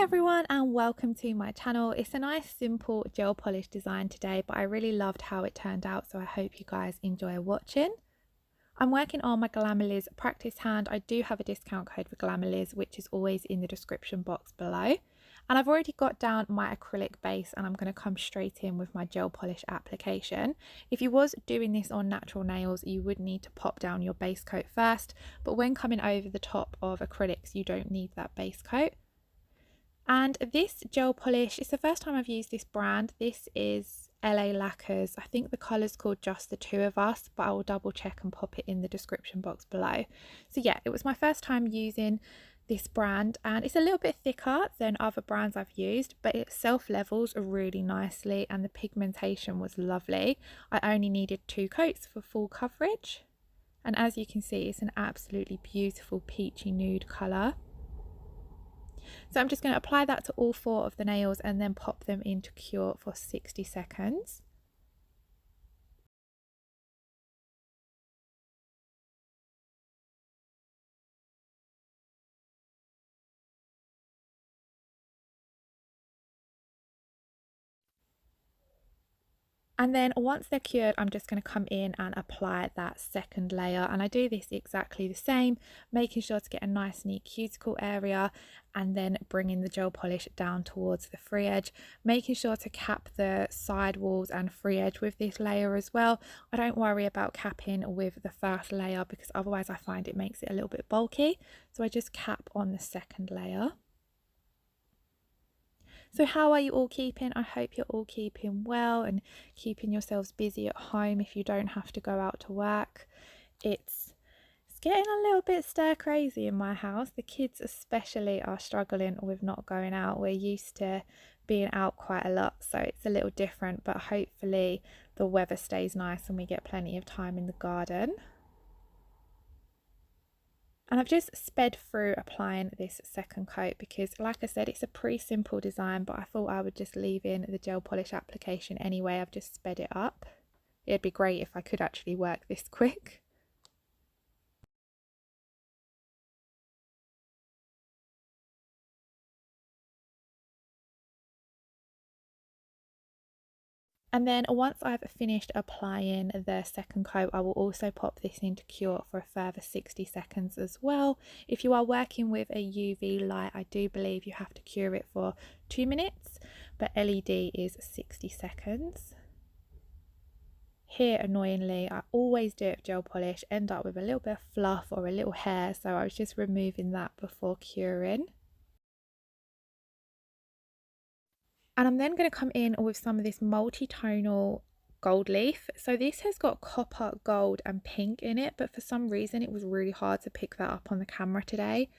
everyone and welcome to my channel. It's a nice simple gel polish design today, but I really loved how it turned out, so I hope you guys enjoy watching. I'm working on my Glamerliz practice hand. I do have a discount code for Glamerliz, which is always in the description box below. And I've already got down my acrylic base and I'm going to come straight in with my gel polish application. If you was doing this on natural nails, you would need to pop down your base coat first, but when coming over the top of acrylics, you don't need that base coat. And this gel polish, it's the first time I've used this brand. This is LA Laquer's. I think the colour's called Just the Two of Us, but I will double check and pop it in the description box below. So yeah, it was my first time using this brand and it's a little bit thicker than other brands I've used, but it self-levels really nicely and the pigmentation was lovely. I only needed 2 coats for full coverage. And as you can see, it's an absolutely beautiful peachy nude colour. So I'm just going to apply that to all 4 of the nails and then pop them into cure for 60 seconds. And then once they're cured, I'm just going to come in and apply that second layer. And I do this exactly the same, making sure to get a nice neat cuticle area and then bringing the gel polish down towards the free edge, making sure to cap the side walls and free edge with this layer as well. I don't worry about capping with the first layer because otherwise I find it makes it a little bit bulky. So I just cap on the second layer. So how are you all keeping? I hope you're all keeping well and keeping yourselves busy at home if you don't have to go out to work. It's getting a little bit stir crazy in my house. The kids especially are struggling with not going out. We're used to being out quite a lot, so it's a little different, but hopefully the weather stays nice and we get plenty of time in the garden. And I've just sped through applying this second coat because, like I said, it's a pretty simple design, but I thought I would just leave in the gel polish application anyway. I've just sped it up. It'd be great if I could actually work this quick. And then once I've finished applying the second coat, I will also pop this into cure for a further 60 seconds as well. If you are working with a UV light, I do believe you have to cure it for 2 minutes, but LED is 60 seconds. Here, annoyingly, I always do it with gel polish, end up with a little bit of fluff or a little hair, so I was just removing that before curing. And I'm then going to come in with some of this multi-tonal gold leaf. So this has got copper, gold and pink in it, but for some reason it was really hard to pick that up on the camera today.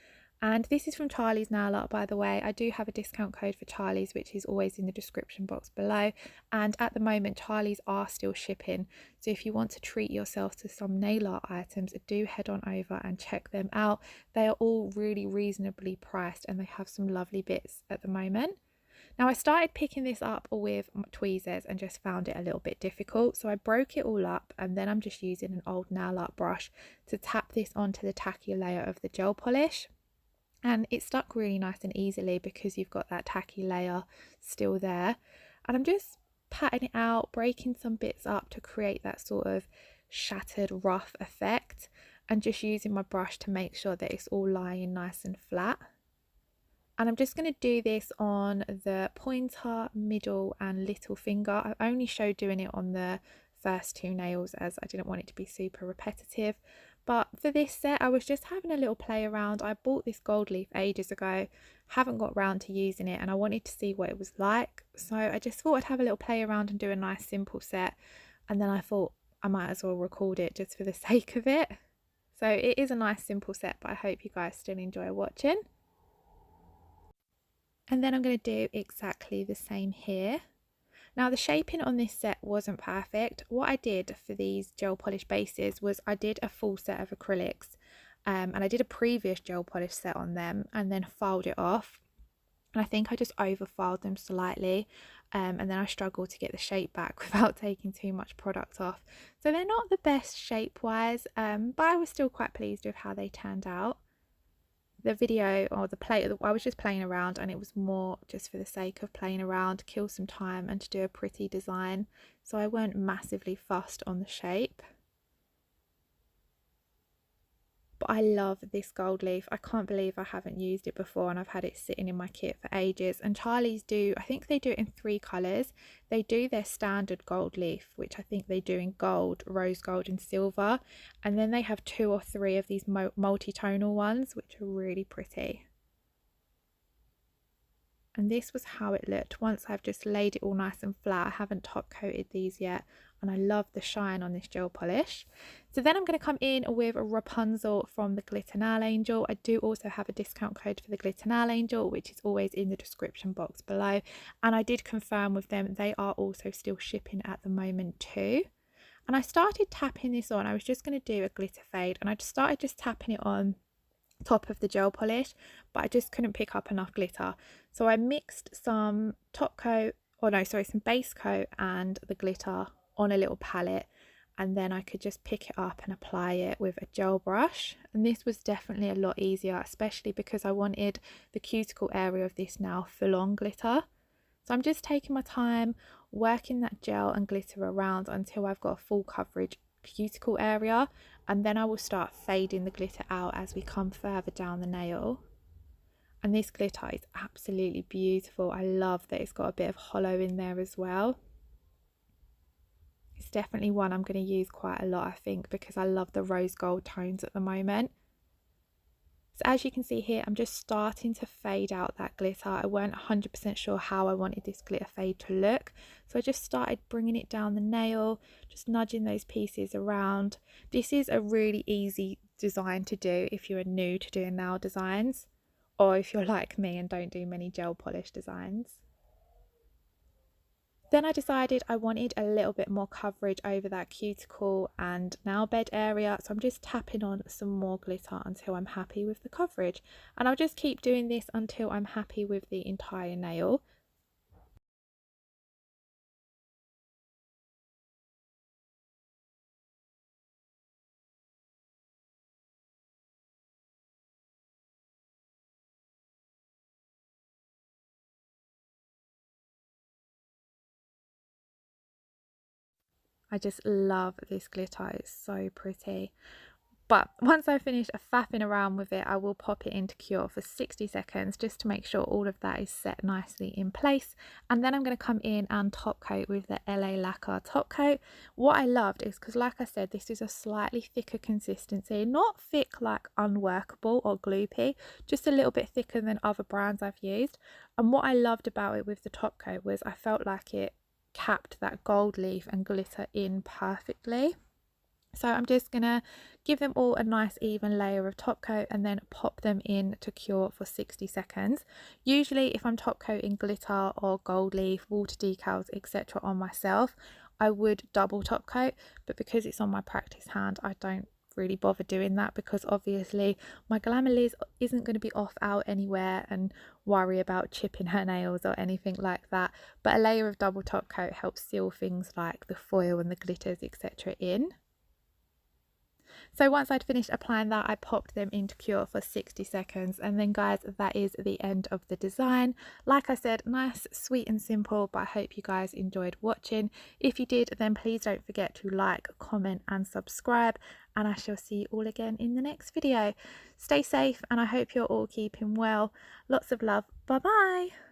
And this is from Charlie's Nail Art, by the way. I do have a discount code for Charlie's, which is always in the description box below. And at the moment, Charlie's are still shipping. So if you want to treat yourself to some nail art items, do head on over and check them out. They are all really reasonably priced and they have some lovely bits at the moment. Now I started picking this up with tweezers and just found it a little bit difficult, so I broke it all up and then I'm just using an old nail art brush to tap this onto the tacky layer of the gel polish, and it stuck really nice and easily because you've got that tacky layer still there. And I'm just patting it out, breaking some bits up to create that sort of shattered rough effect, and just using my brush to make sure that it's all lying nice and flat. And I'm just going to do this on the pointer, middle and little finger. I only showed doing it on the first 2 nails as I didn't want it to be super repetitive. But for this set, I was just having a little play around. I bought this gold leaf ages ago, haven't got round to using it, and I wanted to see what it was like. So I just thought I'd have a little play around and do a nice simple set. And then I thought I might as well record it just for the sake of it. So it is a nice simple set, but I hope you guys still enjoy watching. And then I'm going to do exactly the same here. Now the shaping on this set wasn't perfect. What I did for these gel polish bases was I did a full set of acrylics and I did a previous gel polish set on them and then filed it off. And I think I just over filed them slightly and then I struggled to get the shape back without taking too much product off. So they're not the best shape wise, but I was still quite pleased with how they turned out. the video or the plate, I was just playing around, and it was more just for the sake of playing around, kill some time and to do a pretty design. So I weren't massively fussed on the shape. But I love this gold leaf. I can't believe I haven't used it before, and I've had it sitting in my kit for ages. And Charlie's do, I think they do it in 3 colours. They do their standard gold leaf, which I think they do in gold, rose gold and silver. And then they have 2 or 3 of these multi-tonal ones, which are really pretty. And this was how it looked once I've just laid it all nice and flat. I haven't top coated these yet, and I love the shine on this gel polish. So then I'm going to come in with a Repunzel from the Glitter Nail Angel. I do also have a discount code for the Glitter Nail Angel, which is always in the description box below, and I did confirm with them they are also still shipping at the moment too. And I started tapping this on. I was just going to do a glitter fade, and I just started tapping it on top of the gel polish, but I just couldn't pick up enough glitter, so I mixed some top coat, or no sorry, some base coat and the glitter on a little palette, and then I could just pick it up and apply it with a gel brush. And this was definitely a lot easier, especially because I wanted the cuticle area of this nail full on glitter. So I'm just taking my time working that gel and glitter around until I've got a full coverage cuticle area, and then I will start fading the glitter out as we come further down the nail. And this glitter is absolutely beautiful. I love that it's got a bit of hollow in there as well. It's definitely one I'm going to use quite a lot, I think, because I love the rose gold tones at the moment. So as you can see here, I'm just starting to fade out that glitter. I weren't 100% sure how I wanted this glitter fade to look, so I just started bringing it down the nail, just nudging those pieces around. This is a really easy design to do if you're new to doing nail designs, or if you're like me and don't do many gel polish designs. Then I decided I wanted a little bit more coverage over that cuticle and nail bed area, so I'm just tapping on some more glitter until I'm happy with the coverage, and I'll just keep doing this until I'm happy with the entire nail. I just love this glitter, it's so pretty. But once I finish faffing around with it, I will pop it into cure for 60 seconds just to make sure all of that is set nicely in place. And then I'm going to come in and top coat with the LA Lacquer top coat. What I loved is, because like I said, this is a slightly thicker consistency, not thick like unworkable or gloopy, just a little bit thicker than other brands I've used. And what I loved about it with the top coat was I felt like it capped that gold leaf and glitter in perfectly. So I'm just going to give them all a nice even layer of top coat and then pop them in to cure for 60 seconds. Usually if I'm top coating glitter or gold leaf, water decals, etc. on myself, I would double top coat, but because it's on my practice hand, I don't really bother doing that, because obviously my Glamerliz isn't going to be off out anywhere and worry about chipping her nails or anything like that. But a layer of double top coat helps seal things like the foil and the glitters, etc. in. So once I'd finished applying that, I popped them into cure for 60 seconds, and then guys, that is the end of the design. Like I said, nice, sweet and simple, but I hope you guys enjoyed watching. If you did, then please don't forget to like, comment and subscribe, and I shall see you all again in the next video. Stay safe, and I hope you're all keeping well. Lots of love. Bye bye.